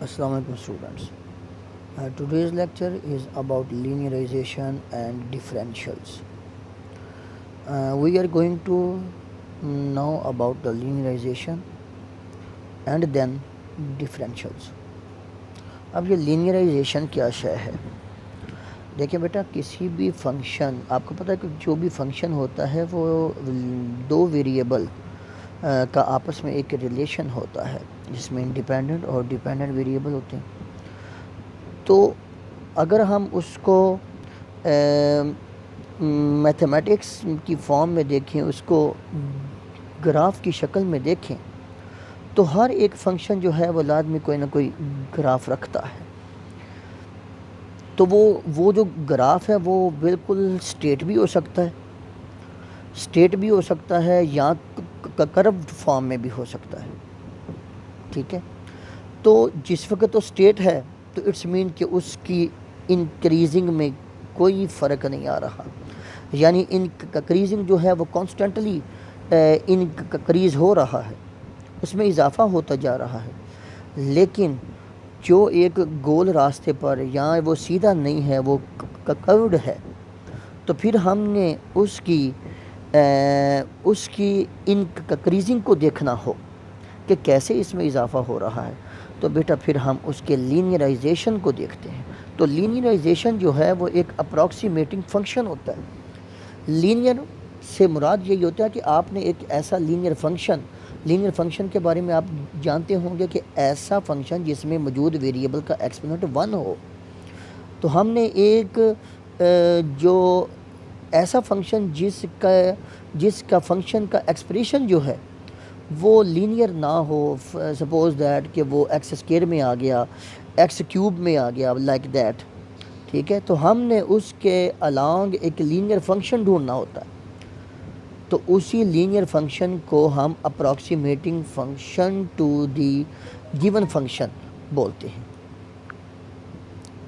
Assalamu alaikum students. Today's lecture is about linearization and differentials. We are going to know about the linearization and then differentials. اب یہ linearization کیا شے ہے؟ دیکھیں بیٹا، کسی بھی فنکشن، آپ کو پتہ ہے کہ جو بھی فنکشن ہوتا ہے وہ دو ویریبل کا آپس میں ایک ریلیشن ہوتا ہے جس میں انڈیپینڈنٹ اور ڈیپینڈنٹ ویریبل ہوتے ہیں. تو اگر ہم اس کو میتھمیٹکس کی فارم میں دیکھیں، اس کو گراف کی شکل میں دیکھیں، تو ہر ایک فنکشن جو ہے وہ لازمی کوئی نہ کوئی گراف رکھتا ہے. تو وہ جو گراف ہے وہ بالکل اسٹیٹ بھی ہو سکتا ہے یا کروڈ فارم میں بھی ہو سکتا ہے. ٹھیک ہے، تو جس وقت تو اسٹیٹ ہے تو اٹس مین کہ اس کی انکریزنگ میں کوئی فرق نہیں آ رہا، یعنی انکریزنگ جو ہے وہ کانسٹنٹلی انکریز ہو رہا ہے، اس میں اضافہ ہوتا جا رہا ہے. لیکن جو ایک گول راستے پر یا وہ سیدھا نہیں ہے، وہ کروڈ ہے، تو پھر ہم نے اس کی انکریزنگ کو دیکھنا ہو کہ کیسے اس میں اضافہ ہو رہا ہے، تو بیٹا پھر ہم اس کے لینیرائزیشن کو دیکھتے ہیں. تو لینیرائزیشن جو ہے وہ ایک اپروکسیمیٹنگ فنکشن ہوتا ہے. لینئر سے مراد یہی ہوتا ہے کہ آپ نے ایک ایسا لینئر فنکشن کے بارے میں آپ جانتے ہوں گے کہ ایسا فنکشن جس میں موجود ویریبل کا ایکسپوننٹ 1 ہو. تو ہم نے ایک جو ایسا فنکشن جس کا فنکشن کا ایکسپریشن جو ہے وہ لینئر نہ ہو، سپوز دیٹ کہ وہ ایکس اسکیئر میں آ گیا، ایکس کیوب میں آ گیا، لائک دیٹ. ٹھیک ہے، تو ہم نے اس کے الانگ ایک لینئر فنکشن ڈھونڈنا ہوتا ہے. تو اسی لینئر فنکشن کو ہم approximating function to the given function بولتے ہیں.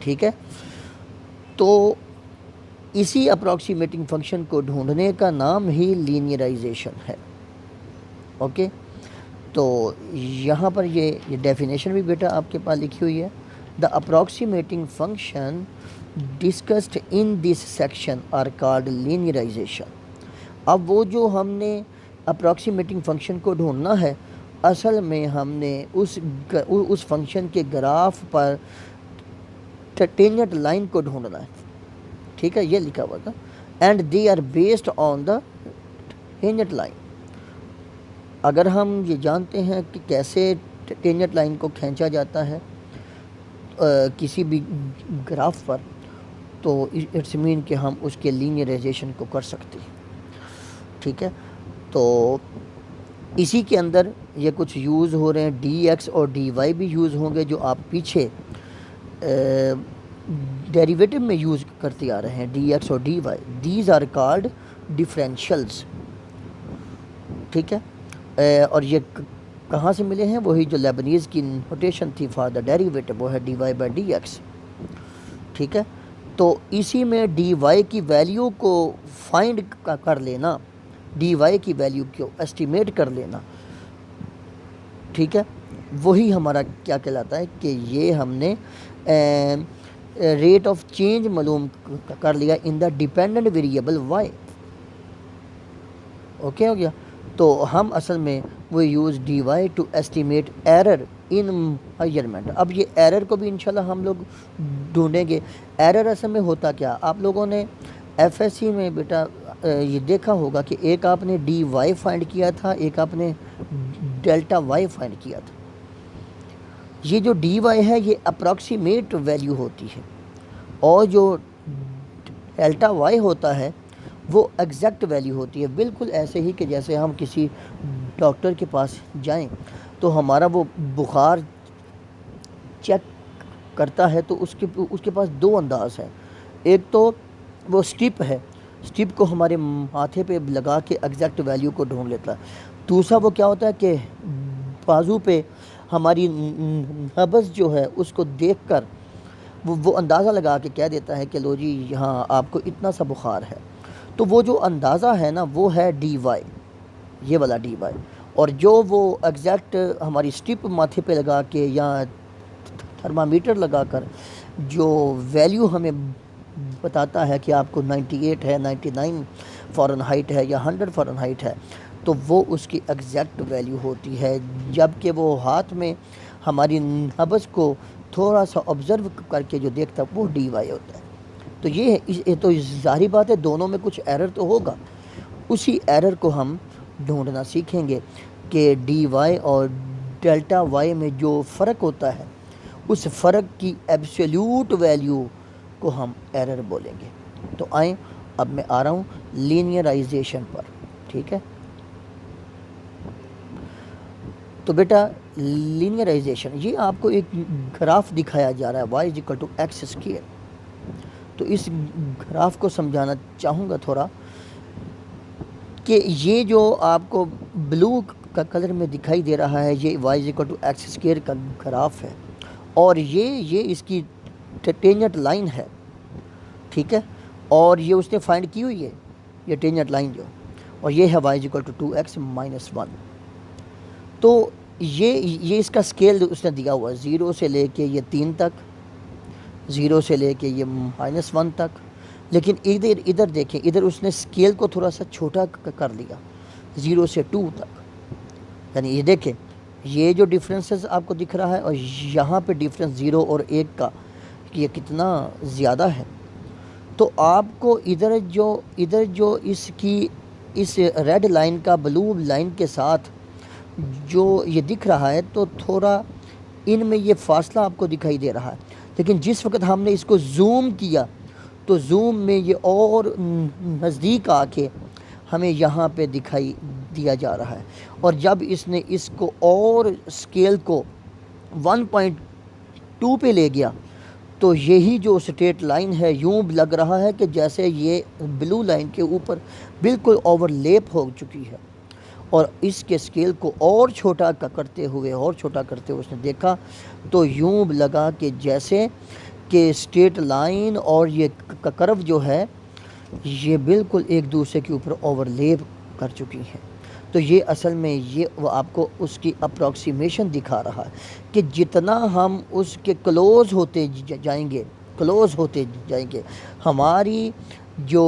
ٹھیک ہے، تو اسی اپروکسیمیٹنگ فنکشن کو ڈھونڈنے کا نام ہی لینیرائزیشن ہے. اوکے، تو یہاں پر یہ ڈیفینیشن بھی بیٹا آپ کے پاس لکھی ہوئی ہے. The approximating function discussed in this section are called linearization. اب وہ جو ہم نے اپروکسیمیٹنگ فنکشن کو ڈھونڈنا ہے، اصل میں ہم نے اس فنکشن کے گراف پر ٹینجنٹ لائن کو ڈھونڈنا ہے. ٹھیک ہے، یہ لکھا ہوا تھا، and they are based on the tangent line. اگر ہم یہ جانتے ہیں کہ کیسے ٹینجنٹ لائن کو کھینچا جاتا ہے کسی بھی گراف پر، تو اٹس مین کہ ہم اس کے لینیرائزیشن کو کر سکتے ہیں. ٹھیک ہے، تو اسی کے اندر یہ کچھ یوز ہو رہے ہیں، ڈی ایکس اور ڈی وائی بھی یوز ہوں گے جو آپ پیچھے ڈیریویٹو میں یوز کرتے آ رہے ہیں. ڈی ایکس اور d y, these are called differentials. ٹھیک ہے، اور یہ کہاں سے ملے ہیں؟ وہی جو لیبنیز کی نوٹیشن تھی فار دا ڈیریویٹو، وہ ہے D Y by D X. ٹھیک ہے، تو اسی میں ڈی وائی کی ویلیو کو فائنڈ کر لینا، ڈی وائی کی ویلیو کو ایسٹیمیٹ کر لینا. ٹھیک ہے، وہی ہمارا کیا کہلاتا ہے کہ یہ ہم نے ریٹ آف چینج معلوم کر لیا in the dependent variable y. Okay ہو گیا. تو ہم اصل میں وہ use d y to estimate error in measurement. اب یہ ایرر کو بھی انشاءاللہ ہم لوگ ڈھونڈیں گے. ایرر اصل میں ہوتا کیا؟ آپ لوگوں نے ایف ایس سی میں بیٹا یہ دیکھا ہوگا کہ ایک آپ نے ڈی وائی فائنڈ کیا تھا، ایک آپ نے ڈیلٹا وائی فائنڈ کیا تھا. یہ جو ڈی وائی ہے یہ اپروکسیمیٹ ویلیو ہوتی ہے، اور جو ڈیلٹا وائی ہوتا ہے وہ ایگزیکٹ ویلیو ہوتی ہے. بالکل ایسے ہی کہ جیسے ہم کسی ڈاکٹر کے پاس جائیں تو ہمارا وہ بخار چیک کرتا ہے، تو اس کے پاس دو انداز ہیں. ایک تو وہ سٹپ ہے، سٹپ کو ہمارے ماتھے پہ لگا کے ایگزیکٹ ویلیو کو ڈھونڈ لیتا ہے. دوسرا وہ کیا ہوتا ہے کہ بازو پہ ہماری نبض جو ہے اس کو دیکھ کر وہ اندازہ لگا کے کہہ دیتا ہے کہ لو جی یہاں آپ کو اتنا سا بخار ہے. تو وہ جو اندازہ ہے نا وہ ہے ڈی وائی، یہ والا ڈی وائی. اور جو وہ ایگزیکٹ ہماری سٹپ ماتھے پہ لگا کے یا تھرمامیٹر لگا کر جو ویلیو ہمیں بتاتا ہے کہ آپ کو 98 ہے، 99 فارن ہائٹ ہے یا 100 فارن ہائٹ ہے، تو وہ اس کی ایگزیکٹ ویلیو ہوتی ہے، جبکہ وہ ہاتھ میں ہماری نبض کو تھوڑا سا آبزرو کر کے جو دیکھتا ہے وہ ڈی وائی ہوتا ہے۔ تو یہ تو ظاہری بات ہے دونوں میں کچھ ایرر تو ہوگا، اسی ایرر کو ہم ڈھونڈنا سیکھیں گے کہ ڈی وائی اور ڈیلٹا وائی میں جو فرق ہوتا ہے اس فرق کی ایبسولوٹ ویلیو کو ہم ایرر بولیں گے۔ تو آئیں اب میں آ رہا ہوں لینئرائزیشن پر، ٹھیک ہے؟ تو بیٹا لینئرائزیشن یہ آپ کو ایک گراف دکھایا جا رہا ہے y=x²۔ تو اس گراف کو سمجھانا چاہوں گا تھوڑا کہ یہ جو آپ کو بلو کا کلر میں دکھائی دے رہا ہے یہ y=x² کا گراف ہے، اور یہ اس کی ٹینجنٹ لائن ہے، ٹھیک ہے؟ اور یہ اس نے فائنڈ کی ہوئی ہے یہ ٹینجنٹ لائن جو، اور یہ ہے y=2x - 1۔ تو یہ اس کا سکیل اس نے دیا ہوا ہے 0 سے لے کے یہ 3 تک، 0 سے لے کے یہ -1 تک، لیکن ادھر دیکھیں، ادھر اس نے سکیل کو تھوڑا سا چھوٹا کر لیا 0 سے 2 تک، یعنی یہ دیکھیں یہ جو ڈیفرنسز آپ کو دکھ رہا ہے اور یہاں پہ ڈیفرنس 0 اور 1 کا یہ کتنا زیادہ ہے۔ تو آپ کو ادھر جو اس کی اس ریڈ لائن کا بلو لائن کے ساتھ جو یہ دکھ رہا ہے تو تھوڑا ان میں یہ فاصلہ آپ کو دکھائی دے رہا ہے، لیکن جس وقت ہم نے اس کو زوم کیا تو زوم میں یہ اور نزدیک آ کے ہمیں یہاں پہ دکھائی دیا جا رہا ہے، اور جب اس نے اس کو اور سکیل کو 1.2 پہ لے گیا تو یہی جو سٹریٹ لائن ہے یوں لگ رہا ہے کہ جیسے یہ بلو لائن کے اوپر بالکل اوور لیپ ہو چکی ہے، اور اس کے سکیل کو اور چھوٹا کرتے ہوئے اس نے دیکھا تو یوں لگا کہ جیسے کہ سٹریٹ لائن اور یہ کرو جو ہے یہ بالکل ایک دوسرے کے اوپر اوور لیپ کر چکی ہیں۔ تو یہ اصل میں یہ وہ آپ کو اس کی اپروکسیمیشن دکھا رہا ہے کہ جتنا ہم اس کے کلوز ہوتے جائیں گے ہماری جو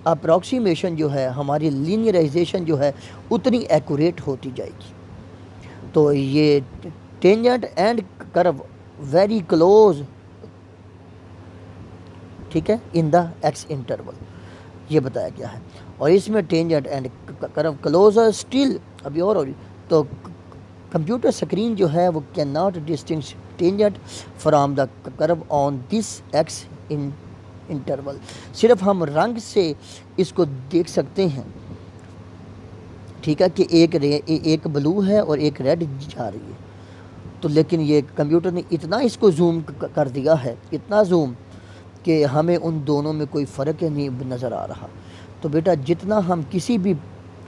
اپروکسیمیشن جو ہے، ہماری لینئرائزیشن جو ہے اتنی ایکوریٹ ہوتی جائے گی۔ تو یہ ٹینجنٹ اینڈ کرو ویری کلوز، ٹھیک ہے، ان دا ایکس انٹرول یہ بتایا گیا ہے، اور اس میں ٹینجنٹ اینڈ کرو کلوزر اسٹل ابھی اور ہوگی۔ تو کمپیوٹر سکرین جو ہے وہ can not distinguish tangent from the کرو آن دس ایکس انٹرول، صرف ہم رنگ سے اس کو دیکھ سکتے ہیں، ٹھیک ہے، کہ ایک بلو ہے اور ایک ریڈ جا رہی ہے، تو لیکن یہ کمپیوٹر نے اتنا اس کو زوم کر دیا ہے، اتنا زوم کہ ہمیں ان دونوں میں کوئی فرق نہیں نظر آ رہا۔ تو بیٹا جتنا ہم کسی بھی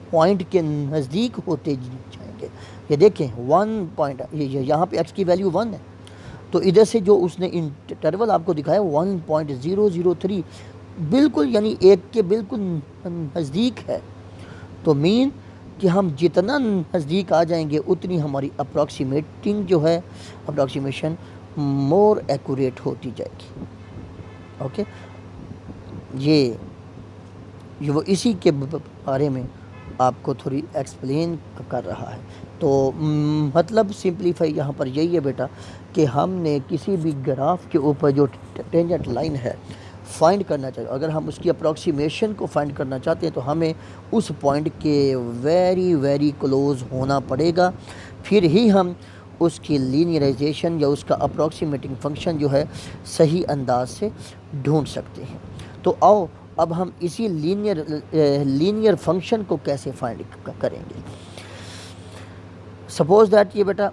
پوائنٹ کے نزدیک ہوتے جائیں گے، یہ دیکھیں 1 پوائنٹ یہاں پہ ایکس کی ویلیو 1 ہے، تو ادھر سے جو اس نے انٹرول آپ کو دکھایا 1.003 بالکل یعنی ایک کے بالکل نزدیک ہے، تو مین کہ ہم جتنا نزدیک آ جائیں گے اتنی ہماری اپروکسیمیشن مور ایکوریٹ ہوتی جائے گی۔ اوکے، یہ وہ اسی کے بارے میں آپ کو تھوڑی ایکسپلین کر رہا ہے۔ تو مطلب سمپلیفائی یہاں پر یہی ہے بیٹا کہ ہم نے کسی بھی گراف کے اوپر جو ٹینجنٹ لائن ہے فائنڈ کرنا چاہیے، اگر ہم اس کی اپروکسیمیشن کو فائنڈ کرنا چاہتے ہیں تو ہمیں اس پوائنٹ کے ویری کلوز ہونا پڑے گا، پھر ہی ہم اس کی لینئرائزیشن یا اس کا اپروکسیمیٹنگ فنکشن جو ہے صحیح انداز سے ڈھونڈ سکتے ہیں۔ تو آؤ اب ہم اسی لینئر فنکشن کو کیسے فائنڈ کریں گے۔ سپوز دیٹ یہ بیٹا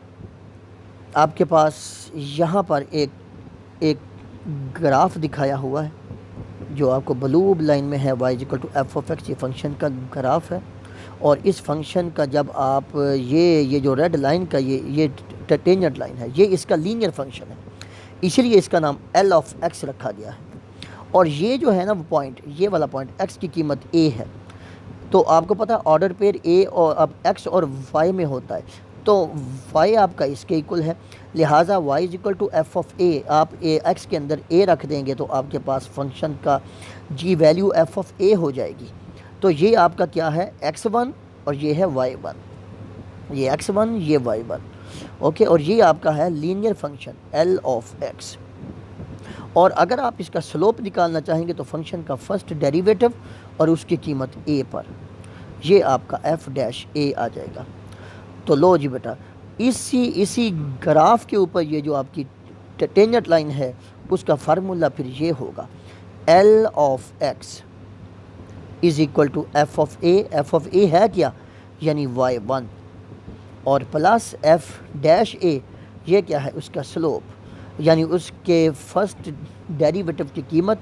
آپ کے پاس یہاں پر ایک گراف دکھایا ہوا ہے جو آپ کو بلو لائن میں ہے y=f(x) یہ فنکشن کا گراف ہے، اور اس فنکشن کا جب آپ یہ جو ریڈ لائن کا یہ ٹینجنٹ لائن ہے یہ اس کا لینئر فنکشن ہے، اسی لیے اس کا نام L(x) رکھا گیا ہے، اور یہ جو ہے نا وہ پوائنٹ، یہ والا پوائنٹ x کی قیمت a ہے، تو آپ کو پتہ آرڈر پیر a اور اب x اور y میں ہوتا ہے، تو y آپ کا اس کے ایکول ہے، لہٰذا y is equal to F of a, آپ اے ایکس کے اندر اے رکھ دیں گے تو آپ کے پاس فنکشن کا جی ویلیو ایف آف اے ہو جائے گی. تو یہ آپ کا کیا ہے x1 اور یہ ہے y1، یہ x1 یہ y1 اوکے. اور یہ آپ کا ہے linear function L of x. اور اگر آپ اس کا سلوپ نکالنا چاہیں گے تو فنکشن کا فرسٹ ڈیریویٹو اور اس کی قیمت a پر، یہ آپ کا ایف ڈیش اے آ جائے گا. تو لو جی بیٹا اسی گراف کے اوپر یہ جو آپ کی ٹینجنٹ لائن ہے اس کا فارمولا پھر یہ ہوگا L of x is equal to F of a. F of a ہے کیا؟ یعنی y1 اور پلس ایف ڈیش اے، یہ کیا ہے؟ اس کا سلوپ، یعنی اس کے فرسٹ ڈیریویٹو کی قیمت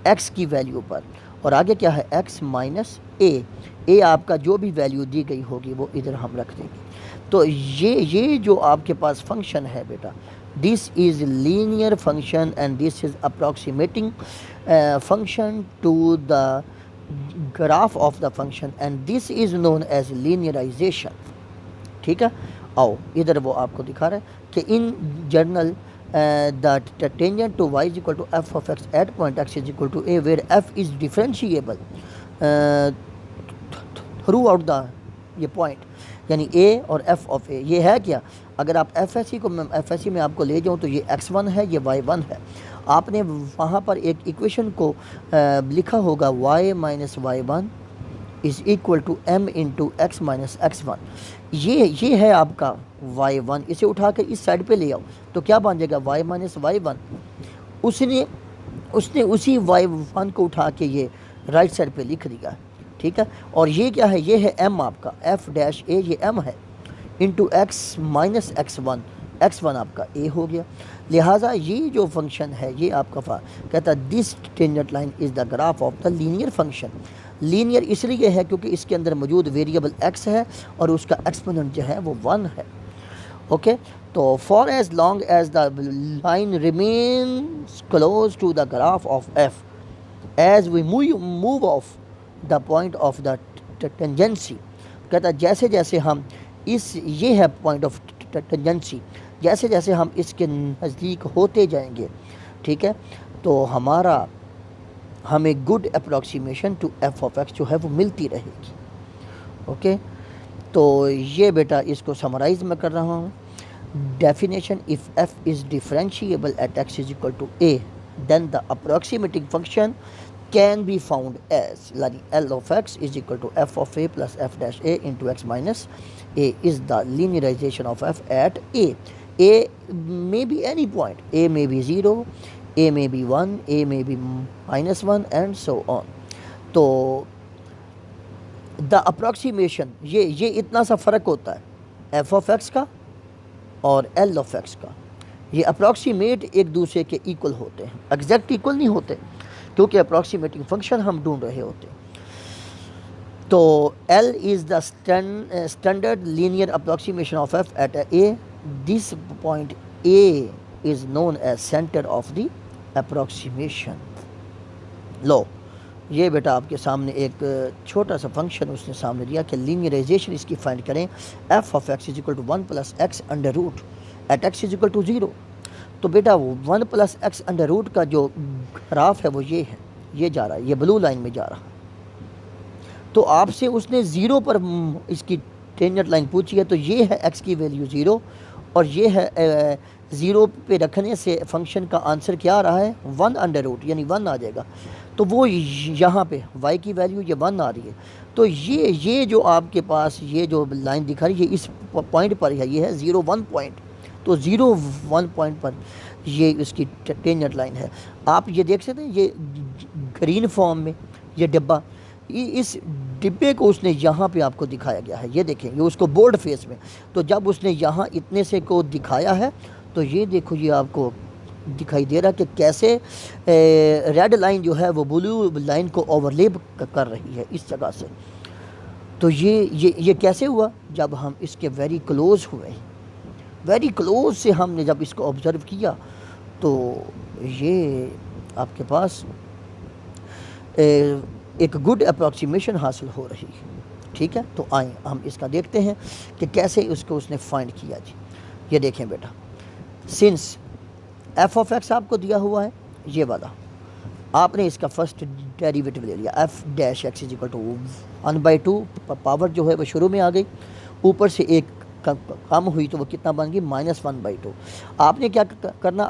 x کی ویلیو پر، اور آگے کیا ہے؟ x مائنس اے آپ کا جو بھی ویلیو دی گئی ہوگی وہ ادھر ہم رکھ دیں گے. تو یہ جو آپ کے پاس فنکشن ہے بیٹا، this is linear function and this is approximating function to the graph of the function and this is known as linearization. ٹھیک ہے، آؤ ادھر وہ آپ کو دکھا رہا ہے کہ ان general the tangent to y is equal to f of x at point x is equal to a where f is differentiable throughout the یہ پوائنٹ، یعنی a اور f of a یہ ہے کیا؟ اگر آپ ایف ایس سی کو F S C میں آپ کو لے جاؤں تو یہ x1 ہے، یہ y1 ہے. آپ نے وہاں پر ایک ایکویشن کو لکھا ہوگا y minus y1 is equal to m into x minus x1. یہ ہے آپ کا y1. اسے اٹھا کر اس سائڈ پہ لے آؤ تو کیا بن جائے گا؟ y minus y1. اس نے اسی y1 کو اٹھا کے یہ رائٹ سائڈ پہ لکھ دیا. ٹھیک ہے، اور یہ کیا ہے؟ یہ ہے m آپ کا f ڈیش a، یہ m ہے into x minus x1. x1 آپ کا a ہو گیا. لہٰذا یہ جو فنکشن ہے یہ آپ کا کہتا ہے this tangent line is the graph of the linear function. Linear اس لیے ہے کیونکہ اس کے اندر موجود ویریبل x ہے اور اس کا ایکسپوننٹ جو ہے وہ 1 ہے. اوکے، تو for as long as the line remains close to the graph of f as we move off the point of the tangency. کہتا ہے جیسے جیسے ہم یہ ہے پوائنٹ آف ٹینجنسی، جیسے جیسے ہم اس کے نزدیک ہوتے جائیں گے، ٹھیک ہے، تو ہمیں good approximation to F of X جو ہے وہ ملتی رہے گی. اوکے، تو یہ بیٹا اس کو سمرائز میں کر رہا ہوں. Definition: if F is differentiable at X is equal to A then the approximating function can be found as like L of x is equal to f of a plus f dash a into x minus a is the linearization of f at a. A may be any point. A may be 0, a may be 1, a may be minus 1 and so on. تو the approximation یہ اتنا سا فرق ہوتا ہے f of x کا اور L of x کا. یہ اپروکسیمیٹ ایک دوسرے کے ایکول ہوتے ہیں، ایگزیکٹ ایکول نہیں ہوتے کیونکہ اپروکسیمیٹنگ فنکشن ہم ڈھونڈ رہے ہوتے ہیں. تو L is the standard linear approximation of f at a. This point A is known as center of the approximation. لو یہ بیٹا آپ کے سامنے ایک چھوٹا سا فنکشن اس نے سامنے دیا کہ لینئرائزیشن اس کی فائنڈ کریں. f of x is equal to 1 plus x under root at x is equal to 0. تو بیٹا 1 پلس ایکس انڈر روٹ کا جو گراف ہے وہ یہ ہے، یہ جا رہا ہے، یہ بلو لائن میں جا رہا. تو آپ سے اس نے 0 پر اس کی ٹینجنٹ لائن پوچھی ہے، تو یہ ہے ایکس کی ویلیو 0 اور یہ ہے 0 پہ رکھنے سے فنکشن کا آنسر کیا آ رہا ہے؟ 1 انڈر روٹ، یعنی 1 آ جائے گا. تو وہ یہاں پہ y کی ویلیو یہ 1 آ رہی ہے. تو یہ جو آپ کے پاس یہ جو لائن دکھا رہی ہے اس پوائنٹ پر ہے، یہ ہے 0 1 پوائنٹ. تو 0 1 پوائنٹ پر یہ اس کی ٹینجنٹ لائن ہے. آپ یہ دیکھ سکتے ہیں یہ گرین فارم میں یہ ڈبہ، اس ڈبے کو اس نے یہاں پہ آپ کو دکھایا گیا ہے. یہ دیکھیں یہ اس کو بولڈ فیس میں. تو جب اس نے یہاں اتنے سے کو دکھایا ہے تو یہ دیکھو یہ آپ کو دکھائی دے رہا کہ کیسے ریڈ لائن جو ہے وہ بلو لائن کو اوورلیپ کر رہی ہے اس جگہ سے. تو یہ کیسے ہوا؟ جب ہم اس کے ویری کلوز ہوئے، ویری کلوز سے ہم نے جب اس کو آبزرو کیا تو یہ آپ کے پاس ایک گڈ اپروکسیمیشن حاصل ہو رہی ہے. ٹھیک ہے، تو آئیں ہم اس کا دیکھتے ہیں کہ کیسے اس کو اس نے فائنڈ کیا جی. یہ دیکھیں بیٹا، سنس ایف آف ایکس آپ کو دیا ہوا ہے یہ والا، آپ نے اس کا فرسٹ ڈیریویٹو لے لیا، F dash x is equal to 1/2، power جو ہے وہ شروع میں آ گئی، اوپر سے ایک کم ہوئی تو وہ کتنا بن گئی -1/2. آپ نے کیا کرنا،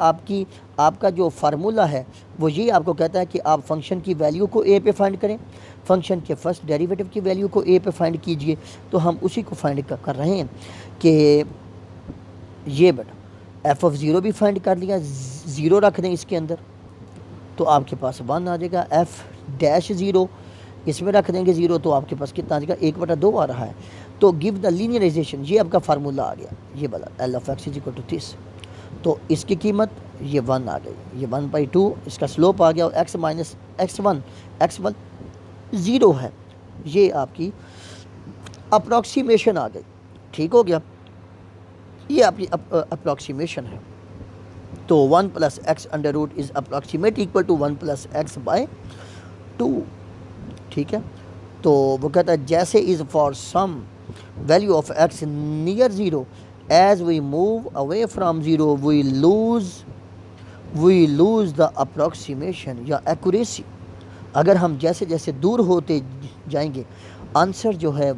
آپ کا جو فارمولہ ہے وہ یہ آپ کو کہتا ہے کہ آپ فنکشن کی ویلیو کو اے پہ فائنڈ کریں، فنکشن کے فرسٹ ڈیریویٹو کی ویلیو کو اے پہ فائنڈ کیجئے. تو ہم اسی کو فائنڈ کر رہے ہیں کہ یہ بیٹا ایف آف 0 بھی فائنڈ کر لیا، 0 رکھ دیں اس کے اندر تو آپ کے پاس 1 آ جائے گا، ایف ڈیش 0 اس میں رکھ دیں گے 0 تو آپ کے پاس کتنا آ جائے گا 1/2 آ رہا ہے. تو گیو دا لینئرائزیشن، یہ آپ کا فارمولہ آ گیا، یہ بلا L of x is equal to دس. تو اس کی قیمت یہ 1 آ گئی، یہ 1/2، اس کا سلوپ آ گیا، ایکس مائنس x1 0 ہے، یہ آپ کی اپروکسیمیشن آ گئی. ٹھیک ہو گیا، یہ آپ کی اپروکسیمیشن ہے. تو 1 + x under root is approximate equal to 1 + x/2. ٹھیک ہے، تو وہ کہتا ہے جیسے is for some value of x near 0 as we move away from 0 we lose the approximation یا ایکوریسی. اگر ہم جیسے جیسے دور ہوتے جائیں گے آنسر جو ہے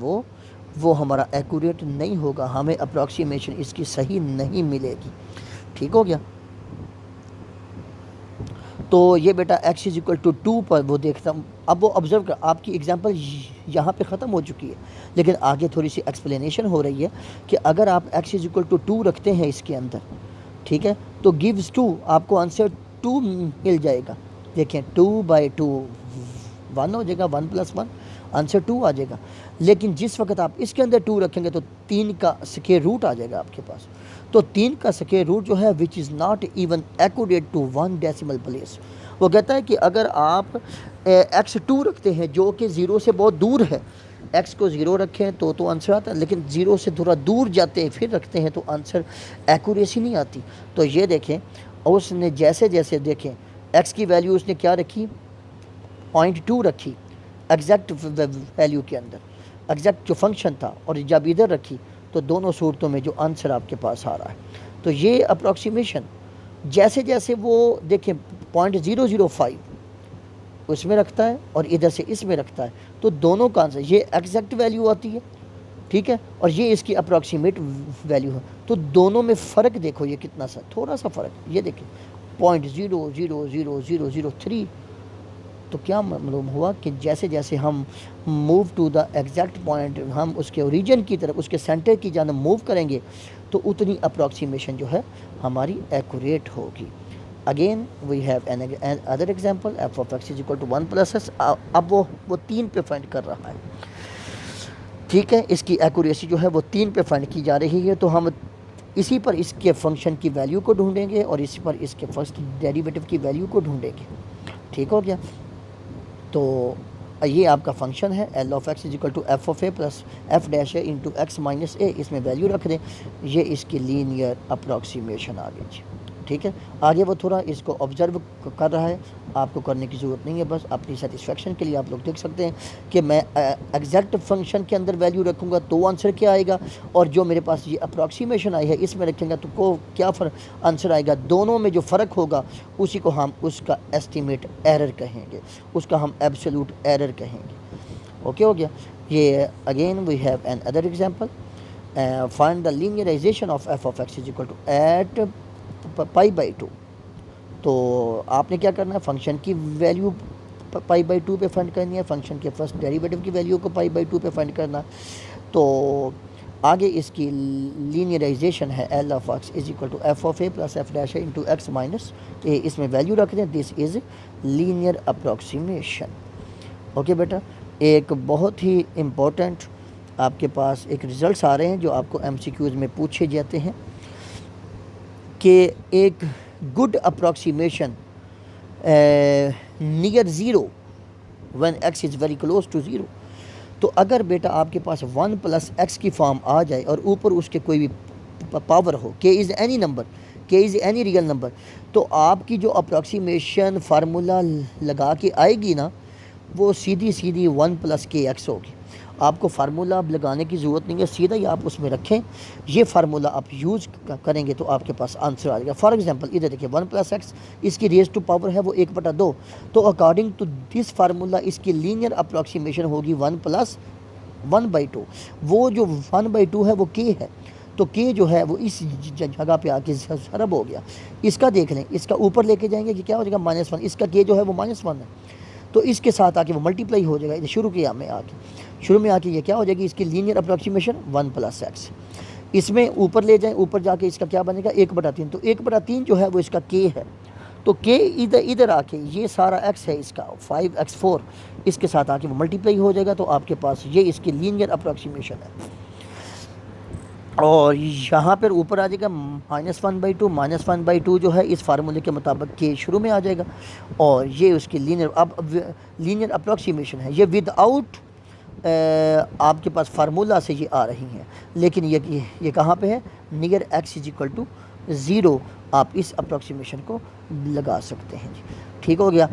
وہ ہمارا ایکوریٹ نہیں ہوگا، ہمیں اپروکسیمیشن اس کی صحیح نہیں ملے گی. ٹھیک ہو گیا، تو یہ بیٹا x از اکول ٹو 2 پر وہ دیکھتا ہوں. اب وہ آبزرو کر، آپ کی ایگزامپل یہاں پہ ختم ہو چکی ہے، لیکن آگے تھوڑی سی ایکسپلینیشن ہو رہی ہے کہ اگر آپ x از اکول ٹو 2 رکھتے ہیں اس کے اندر، ٹھیک ہے، تو gives 2 آپ کو آنسر 2 مل جائے گا. دیکھیں 2/2 1 ہو جائے گا، 1 + 1 آنسر 2 آ جائے گا. لیکن جس وقت آپ اس کے اندر 2 رکھیں گے تو 3 کا اسکوائر روٹ آ جائے گا آپ کے پاس. تو 3 کا اسکوائر روٹ جو ہے which is not even accurate to 1 decimal place. وہ کہتا ہے کہ اگر آپ x2 رکھتے ہیں جو کہ 0 سے بہت دور ہے، x کو 0 رکھیں تو آنسر آتا ہے، لیکن 0 سے تھوڑا دور جاتے ہیں پھر رکھتے ہیں تو آنسر ایکوریسی نہیں آتی. تو یہ دیکھیں اس نے جیسے جیسے دیکھیں x کی ویلیو اس نے کیا رکھی 0.2 رکھی ایگزیکٹ ویلیو کے اندر، ایگزیکٹ جو فنکشن تھا، اور جب ادھر رکھی تو دونوں صورتوں میں جو آنسر آپ کے پاس آ رہا ہے. تو یہ اپروکسیمیشن جیسے جیسے وہ دیکھیں 0.005 اس میں رکھتا ہے اور ادھر سے اس میں رکھتا ہے تو دونوں کا آنسر یہ ایگزیکٹ ویلیو آتی ہے، ٹھیک ہے، اور یہ اس کی اپروکسیمیٹ ویلیو ہے. تو دونوں میں فرق دیکھو یہ کتنا سا تھوڑا سا فرق، یہ دیکھیں 0.00003. تو کیا معلوم ہوا کہ جیسے جیسے ہم move to the exact point, ہم اس کے اوریجن کی طرف، اس کے سینٹر کی جانب موو کریں گے تو اتنی اپروکسیمیشن جو ہے ہماری ایکوریٹ ہوگی. Again we have N other example F of x is equal to 1 + s. اب وہ 3 پہ فائنڈ کر رہا ہے، ٹھیک ہے، اس کی ایکوریسی جو ہے وہ 3 پہ فائنڈ کی جا رہی ہے. تو ہم اسی پر اس کے فنکشن کی ویلیو کو ڈھونڈیں گے اور اسی پر اس کے فرسٹ ڈیریویٹو کی ویلیو کو ڈھونڈیں گے. ٹھیک ہو گیا، تو یہ آپ کا فنکشن ہے L of x is equal to F of a plus f dash a into x minus a, اس میں ویلیو رکھ دیں. یہ اس کی لینئر اپروکسیمیشن آ گئی. ٹھیک ہے، آگے وہ تھوڑا اس کو آبزرو کر رہا ہے، آپ کو کرنے کی ضرورت نہیں ہے، بس اپنی سیٹسفیکشن کے لیے آپ لوگ دیکھ سکتے ہیں کہ میں ایگزیکٹ فنکشن کے اندر ویلیو رکھوں گا تو آنسر کیا آئے گا، اور جو میرے پاس یہ اپروکسیمیشن آئی ہے اس میں رکھیں گا تو کیا آنسر آئے گا. دونوں میں جو فرق ہوگا اسی کو ہم اس کا ایسٹیمیٹ ایرر کہیں گے، اس کا ہم ایبسولوٹ ایرر کہیں گے. اوکے ہو گیا. یہ again we have N other example find the linearization of f of x is equal to at π/2. تو آپ نے کیا کرنا ہے، فنکشن کی ویلیو π/2 پہ فائنڈ کرنی ہے، فنکشن کے فرسٹ ڈیریویٹو کی ویلیو کو π/2 پہ فائنڈ کرنا. تو آگے اس کی لینئرائزیشن ہے L of x is equal to F of a plus f dash a into x minus a, اس میں ویلیو رکھ دیں. This is linear approximation. Okay بیٹا، ایک بہت ہی امپورٹنٹ آپ کے پاس ایک ریزلٹس آ رہے ہیں جو آپ کو ایم سی کیوز میں پوچھے جاتے ہیں کہ ایک good approximation near 0 when x is very close to 0. تو اگر بیٹا آپ کے پاس 1 + x کی فارم آ جائے اور اوپر اس کے کوئی بھی power who, k is any number, k is any real number، تو آپ کی جو اپروکسیمیشن فارمولا لگا کے آئے گی نا وہ سیدھی 1 + kx ہوگی. آپ کو فارمولہ اب لگانے کی ضرورت نہیں ہے، سیدھا ہی آپ اس میں رکھیں، یہ فارمولہ آپ یوز کریں گے تو آپ کے پاس آنسر آ جائے گا۔ فار ایگزامپل ادھر دیکھیں 1 + x اس کی ریز ٹو پاور ہے وہ 1/2، تو اکارڈنگ ٹو دس فارمولہ اس کی لینئر اپروکسیمیشن ہوگی 1 + 1/2۔ وہ جو 1/2 ہے وہ k ہے، تو k جو ہے وہ اس جگہ پہ آ کے ضرب ہو گیا۔ اس کا دیکھ لیں، اس کا اوپر لے کے جائیں گے کہ کیا ہو جائے گا -1، اس کا k جو ہے وہ -1 ہے، تو اس کے ساتھ آ کے وہ ملٹیپلائی ہو جائے گا۔ شروع میں آ کے یہ کیا ہو جائے گی، اس کی لینئر اپروکسیمیشن 1 + x۔ اس میں اوپر لے جائیں، اوپر جا کے اس کا کیا بنے گا 1/3، تو 1/3 جو ہے وہ اس کا k ہے، تو k ادھر آ کے یہ سارا x ہے اس کا 5x4، اس کے ساتھ آ کے وہ ملٹیپلائی ہو جائے گا، تو آپ کے پاس یہ اس کی لینئر اپروکسیمیشن ہے۔ اور یہاں پر اوپر آ جائے گا -1/2، -1/2 جو ہے اس فارمولے کے مطابق k شروع میں آ جائے گا، اور یہ اس کی لینئر اپروکسیمیشن ہے۔ یہ ود آؤٹ آپ کے پاس فارمولہ سے یہ آ رہی ہیں، لیکن یہ کہاں پہ ہے، نیئر x = 0 آپ اس اپروکسیمیشن کو لگا سکتے ہیں جی، ٹھیک ہو گیا۔